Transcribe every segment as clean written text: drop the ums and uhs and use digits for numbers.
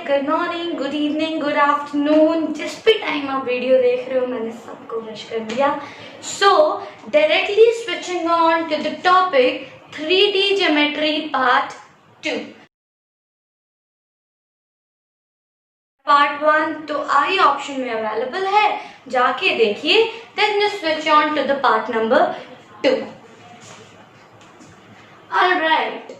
Good morning, good evening, good afternoon, जिस भी time आप वीडियो देख रहे हो मैंने सबको विश कर दिया। So directly switching on to the topic 3D geometry part 2। Part 1 तो आई ऑप्शन में अवेलेबल है, जाके देखिए। Then switch on to the part number 2। Alright,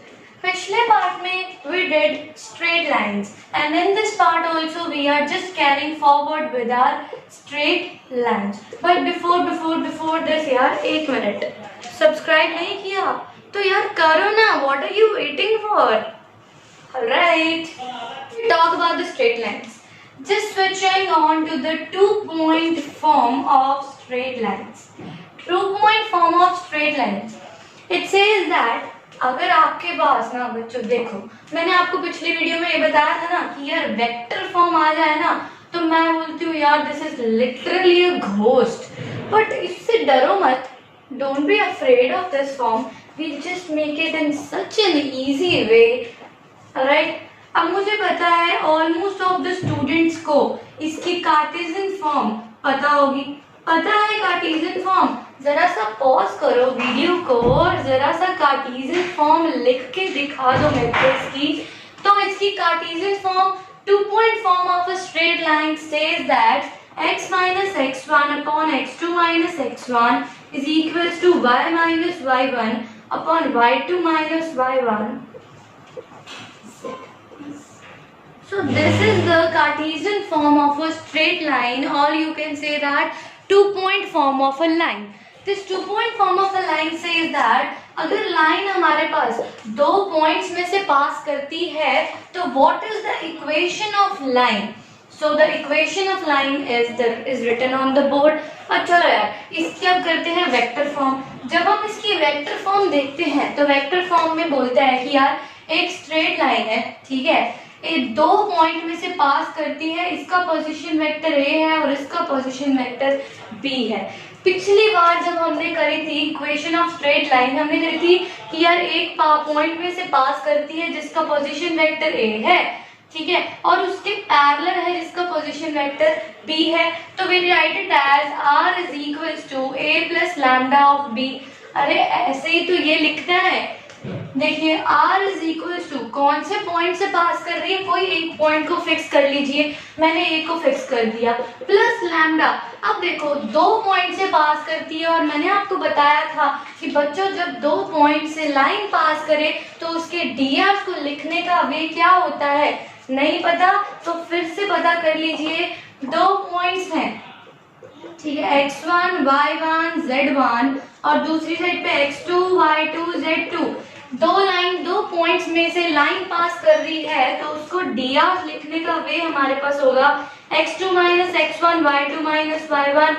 पिछले पार्ट में we did straight lines and in this part also we are just carrying forward with our straight lines. But before this यार एक minute, subscribe नहीं किया तो यार करो ना, what are you waiting for? Alright, talk about the straight lines. Just switching on to the 2-point form of straight lines. 2-point form of straight lines. It says that अगर आपके पास ना बच्चों, देखो मैंने आपको पिछली वीडियो में ये बताया था ना कि यार वेक्टर फॉर्म आ जाए ना तो मैं बोलती हूँ यार this is literally a ghost. But इससे डरो मत, don't be afraid of this form, we just make it in such an easy way. Right, अब मुझे पता है ऑलमोस्ट ऑफ द स्टूडेंट्स को इसकी कार्टेशियन फॉर्म पता होगी। पता है कार्टेशियन फॉर्म? जरा सा पॉज करो वीडियो को और जरा सा कार्टेशियन फॉर्म लिख के दिखा दो मेरे को इसकी। तो इसकी Cartesian form 2-point form of a straight line says that x minus x1 upon x2 minus x1 is equals to y minus y1 upon y2 minus y1. So this is the Cartesian form of a straight line, or you can say that 2-point form of a line. This 2-point form of a line says that अगर line हमारे पास दो points में से पास करती है तो what is the equation of line? So the equation of line is written on the board. अच्छा यार, इसके अब करते हैं वेक्टर फॉर्म। जब हम इसकी वेक्टर फॉर्म देखते हैं तो वेक्टर फॉर्म में बोलता है कि यार एक स्ट्रेट लाइन है, ठीक है, ये दो पॉइंट में से पास करती है, इसका पोजीशन वेक्टर ए है और इसका पोजीशन वेक्टर बी है। पिछली बार जब हमने करी थी इक्वेशन ऑफ स्ट्रेट लाइन, हमने करी थी कि यार एक पॉइंट में से पास करती है जिसका पोजीशन वेक्टर ए है, ठीक है, और उसके पैरेलल है जिसका पोजीशन वेक्टर बी है। तो we write it as r is equals to a plus lambda of b। अरे ऐसे ही तो ये लिखना है। देखिए r इज इक्वल्स टू कौन से पॉइंट से पास कर रही है, कोई एक पॉइंट को फिक्स कर लीजिए, मैंने a को फिक्स कर दिया, प्लस लैम्डा। अब देखो दो पॉइंट से पास करती है और मैंने आपको बताया था कि बच्चों जब दो पॉइंट से लाइन पास करे तो उसके dr को लिखने का वे क्या होता है, नहीं पता तो फिर से पता कर लीजिए। दो पॉइंट्स हैं, ठीक है, x1 y1 z1 और दूसरी साइड पे x2 y2 z2। दो पॉइंट्स में से लाइन पास कर रही है तो उसको dr लिखने का वे हमारे पास होगा x2 minus x1 y2 minus y1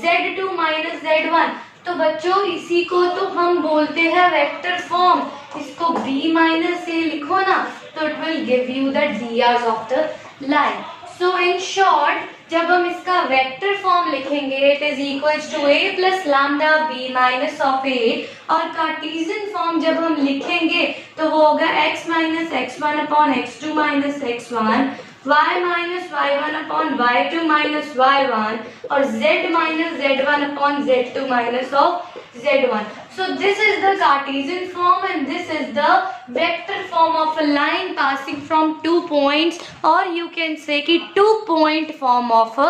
z2 minus z1। तो बच्चों इसी को तो हम बोलते हैं वेक्टर फॉर्म। इसको b माइनस a लिखो ना तो it will give you the drs of the line. So in short जब हम इसका वेक्टर फॉर्म लिखेंगे it is equals to a plus lambda b minus of a, और कार्टेशियन फॉर्म जब हम लिखेंगे तो वो होगा x minus x1 upon x2 minus x1, y minus y1 upon y2 minus y1 और z minus z1 upon z2 minus of z1. So this is the Cartesian form and this is the vector form of a line passing from 2 points, or you can say कि 2-point form of a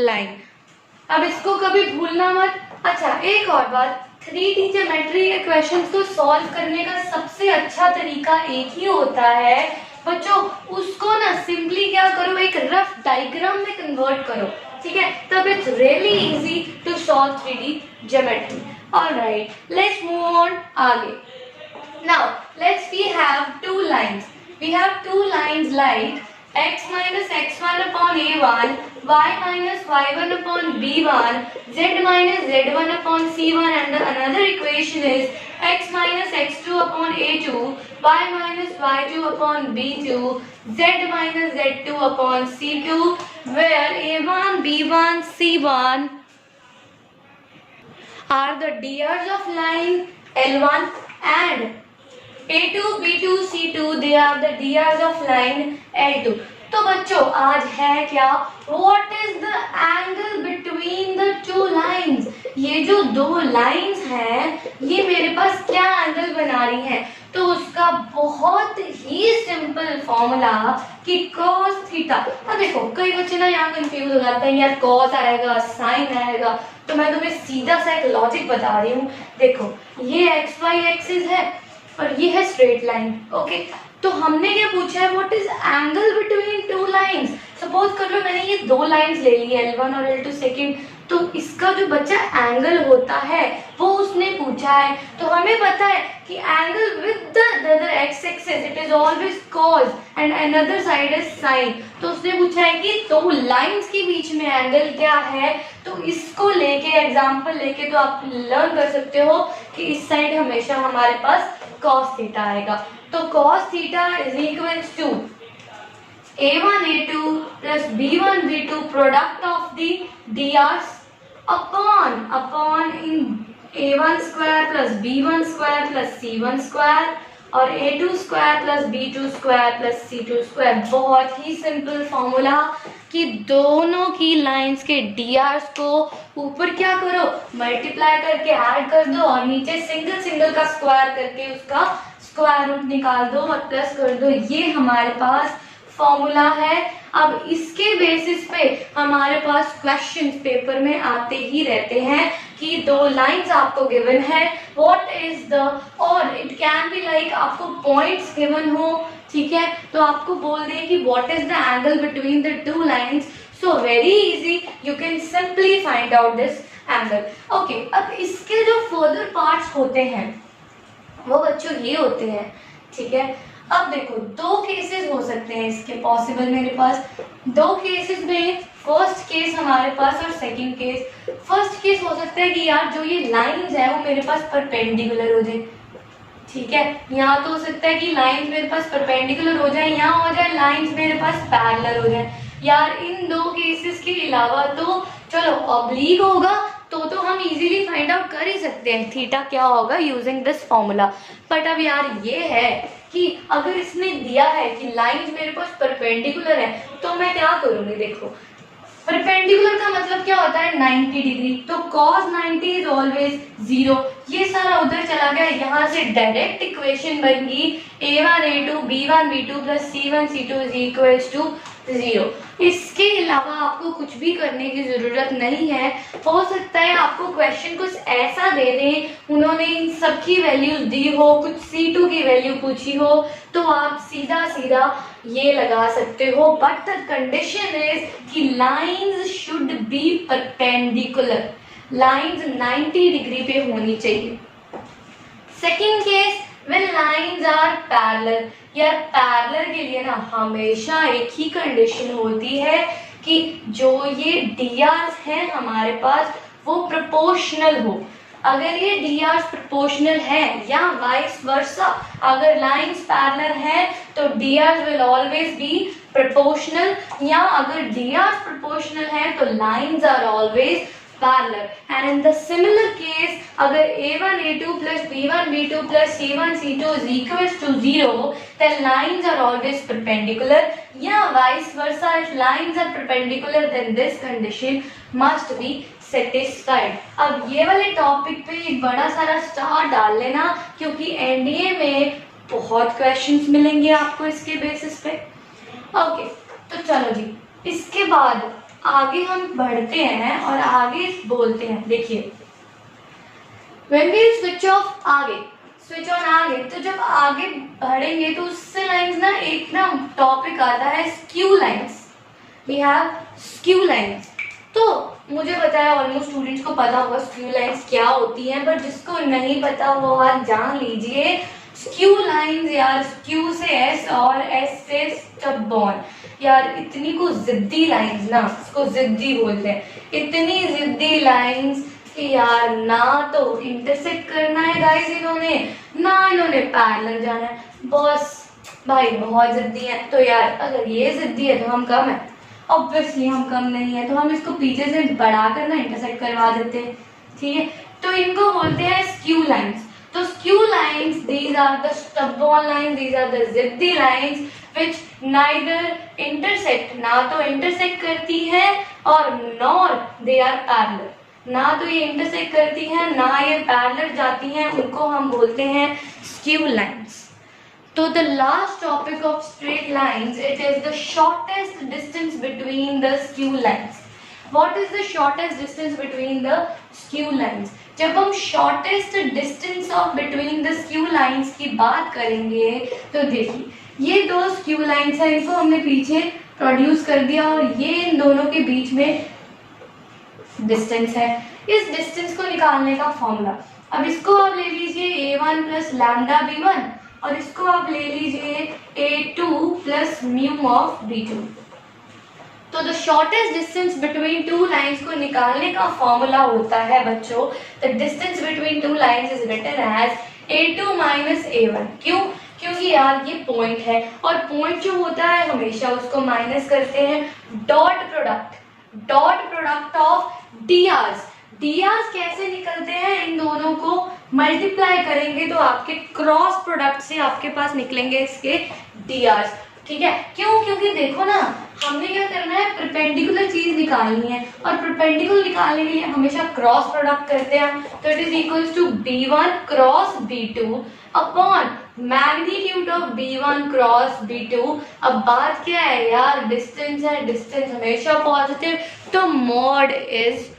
line. अब इसको कभी भूलना मत। अच्छा एक और बात, 3D ज्योमेट्री के क्वेश्चंस को सॉल्व करने का सबसे अच्छा तरीका एक ही होता है बच्चों, उसको ना सिंपली क्या करो, एक रफ डायग्राम में कन्वर्ट करो, ठीक है, तब it's really easy to solve 3D geometry. Alright, let's move on आगे। Now let's we have two lines. We have two lines like x minus x1 upon a1, y minus y1 upon b1, z minus z1 upon c1, and the another equation is x minus x2 upon a2, y minus y2 upon b2, z minus z2 upon c2, where a1, b1, c1 are the drs of line L1 and A2, B2, C2 they are the drs of line L2. तो बच्चों आज है क्या, what is the angle between the two lines. ये जो दो lines हैं ये मेरे पास क्या एंगल बना रही हैं, तो उसका बहुत ही सिंपल फॉर्मूला कि cos थीटा। अब देखो कई बच्चे ना यहाँ कंफ्यूज हो जाते हैं, यार cos आएगा साइन आएगा, तो मैं तुम्हें सीधा सा एक लॉजिक बता रही हूँ। देखो ये एक्स वाई एक्सिस है और ये है स्ट्रेट लाइन, ओके। तो हमने क्या पूछा है, what is angle between two lines. Suppose कर लो मैंने ये दो लाइंस ले ली है L1 और L2 सेकंड, तो इसका जो बच्चा एंगल होता है वो उसने पूछा है। तो हमें पता है कि angle with the other x axis it is always cos and another side is sin। तो उसने पूछा है कि दो लाइंस के बीच में एंगल क्या है, तो इसको लेके एग्जांपल लेके तो आप लर्न कर सकते हो कि इस साइड हमेशा हमारे पास cos थीटा आएगा। तो cos theta is equals to a1 a2 plus b1 b2 product of the drs upon in a1 square plus b1 square plus c1 square और a2 square plus b2 square plus c2 square। बहुत ही simple formula कि दोनों की lines के drs को ऊपर क्या करो, मल्टीप्लाई करके ऐड कर दो और नीचे सिंगल सिंगल का स्क्वायर करके उसका स्क्वायर रूट निकाल दो और प्लस कर दो। ये हमारे पास फॉर्मूला है। अब इसके बेसिस पे हमारे पास क्वेश्चंस पेपर में आते ही रहते हैं कि दो लाइंस आपको गिवन है, व्हाट इज द, और इट कैन बी लाइक आपको पॉइंट्स गिवन हो, ठीक है, तो आपको बोल दें कि what is the angle between the two lines. So very easy, you can simply find out this angle, okay. अब इसके जो फर्दर पार्ट्स होते हैं वो बच्चों ये होते हैं, ठीक है। अब देखो दो केसेस हो सकते हैं इसके पॉसिबल मेरे पास, दो केसेस में फर्स्ट केस हमारे पास और सेकंड केस। फर्स्ट केस हो सकता है कि यार जो ये लाइंस है वो मेरे पास परपेंडिकुलर हो जाए, ठीक है। यहाँ तो हो सकता है कि लाइंस मेरे पास परपेंडिकुलर हो जाए, यहाँ हो जाए लाइंस मेरे पास पैरेलल हो जाए। यार इन दो केसेस के अलावा तो चलो ऑब्लिक होगा तो हम इजीली फाइंड आउट कर ही सकते हैं थीटा क्या होगा यूजिंग दिस फॉर्मूला। बट अब यार ये है कि अगर इसने दिया है कि लाइंस मेरे पास परपेंडिकुलर है तो मैं क्या करूंगी। देखो परपेंडिकुलर का मतलब क्या होता है 90 डिग्री, तो cos 90 इज ऑलवेज 0। ये सारा उधर चला गया, यहाँ से डायरेक्ट इक्वेशन बन गई a1 a2 b1 b2 plus c1 c2 is equals to 0। इसके अलावा आपको कुछ भी करने की जरूरत नहीं है। हो सकता है आपको क्वेश्चन कुछ ऐसा दे दें, उन्होंने इन सब की वैल्यूज दी हो, कुछ C2 की वैल्यू पूछी हो, तो आप सीधा सीधा ये लगा सकते हो। बट द कंडीशन इज कि lines should be perpendicular, lines 90 degree पे होनी चाहिए। Second case when lines are parallel, यार पैरेलल के लिए ना हमेशा एक ही कंडीशन होती है कि जो ये drs है हमारे पास वो प्रोपोर्शनल हो। अगर ये drs प्रोपोर्शनल है या वाइस वर्सा, अगर लाइंस पैरेलल है तो drs will always be proportional, या अगर drs प्रोपोर्शनल है तो lines are always parallel। and in the similar case अगर a1 a2 plus b1 b2 plus c1 c2 is equals to 0 then lines are always perpendicular, या vice versa if lines are perpendicular then this condition must be satisfied। अब ये वाले topic पे एक बड़ा सारा star डाल लेना क्योंकि एनडीए में बहुत क्वेश्चंस मिलेंगे आपको इसके बेसिस पे, ओके। तो चलो जी इसके बाद आगे हम बढ़ते हैं और आगे बोलते हैं। देखिए when we switch off आगे स्विच ऑन आगे, तो जब आगे बढ़ेंगे तो उससे लाइंस ना एक ना टॉपिक आता है skew lines. We have skew lines, तो मुझे पता है ऑलमोस्ट स्टूडेंट्स को पता होगा स्क्यू लाइंस क्या होती हैं, पर जिसको नहीं पता वो आज जान लीजिए। स्क्यू लाइंस यार, स्क्यू से एस और एस से स्टबॉर्न, यार इतनी को जिद्दी लाइंस ना, इसको जिद्दी बोलते हैं, इतनी जिद्दी लाइंस कि यार ना तो इंटरसेक्ट करना है गाइस इन्होंने, ना इन्होंने पैरेलल जाना है, बस भाई बहुत जिद्दी है। तो यार अगर ये जिद्दी है तो हम कम है, ऑब्वियसली हम कम नहीं है, तो हम इसको पीछे से बढ़ाकर ना इंटरसेक्ट करवा देते हैं, ठीक है। तो इनको बोलते हैं स्क्यू लाइंस। तो skew lines, these are the stubborn lines, these are the जिद्दी लाइंस which neither intersect, ना तो intersect करती है और nor they are parallel, ना तो ये intersect करती है ना ये parallel जाती हैं, उनको हम बोलते हैं skew lines. So the last topic of straight lines, it is the shortest distance between the skew lines. What is the shortest distance between the skew lines? जब हम shortest distance of between the skew lines की बात करेंगे तो देखिए ये दो skew lines हैं, इनको हमने पीछे प्रोड्यूस कर दिया और ये इन दोनों के बीच में डिस्टेंस है. इस डिस्टेंस को निकालने का फॉर्मूला, अब इसको आप ले लीजिए a1 प्लस लैम्डा b1 और इसको आप ले लीजिए a2 plus mu of b2. तो the shortest distance between two lines को निकालने का फॉर्मूला होता है बच्चों, the distance between two lines is written as a2 minus a1. क्यों? क्योंकि यार ये पॉइंट है और पॉइंट जो होता है हमेशा उसको माइनस करते हैं. Dot product of drs. drs कैसे निकलते हैं? इन दोनों को मल्टीप्लाई करेंगे तो आपके क्रॉस प्रोडक्ट से आपके पास निकलेंगे इसके drs. ठीक है, क्यों? क्योंकि देखो ना, हमने क्या करना है, परपेंडिकुलर चीज निकालनी है और परपेंडिकुलर निकालने के लिए हमेशा क्रॉस प्रोडक्ट करते हैं. तो it is equals to b1 cross b2 upon magnitude of b1 cross b2. अब बात क्या है यार, डिस्टेंस है, डिस्टेंस हमेशा पॉजिटिव, तो mod is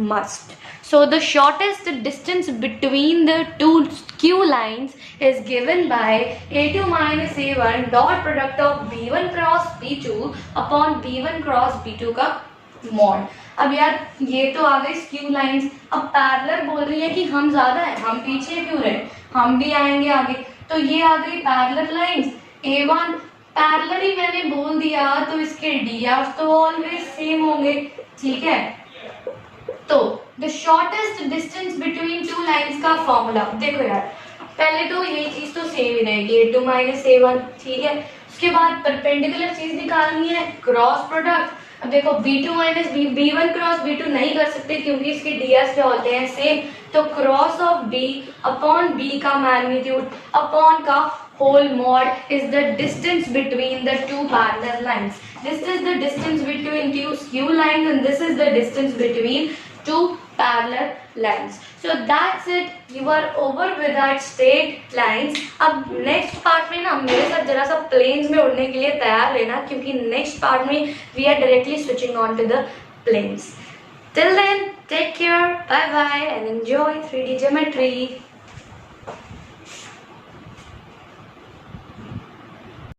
must. So the shortest distance between the two skew lines is given by a2 minus a1 dot product of b1 cross b2 upon b1 cross b2 का mod. अब यार ये तो आ गई skew lines. अब parallel बोल रही है कि हम ज्यादा है, हम पीछे क्यों रहे, हम भी आएंगे आगे. तो ये आ गई पैरेलल लाइंस. a1 पैरेलल ही मैंने बोल दिया तो इसके drs तो ऑलवेज सेम होंगे. ठीक है, तो the shortest distance between two lines का फॉर्मूला देखो यार, पहले तो ये चीज तो सेम ही रहेगी a2 माइनस a1. ठीक है, उसके बाद परपेंडिकुलर चीज निकालनी है, क्रॉस प्रोडक्ट. अब देखो b2 minus b1 cross b2 नहीं कर सकते क्योंकि इसके drs क्या होते हैं, सेम. तो cross of b upon b का मैग्नीट्यूड अपॉन का whole mod is the distance between the two parallel lines. This is the distance between two skew lines and this is the distance between two parallel lines. So that's it. You are over with that straight lines. अब next part में ना मेरे साथ जरा सा planes में उड़ने के लिए तैयार रहना क्योंकि next part में we are directly switching on to the planes. Till then, take care, bye bye and enjoy 3D geometry.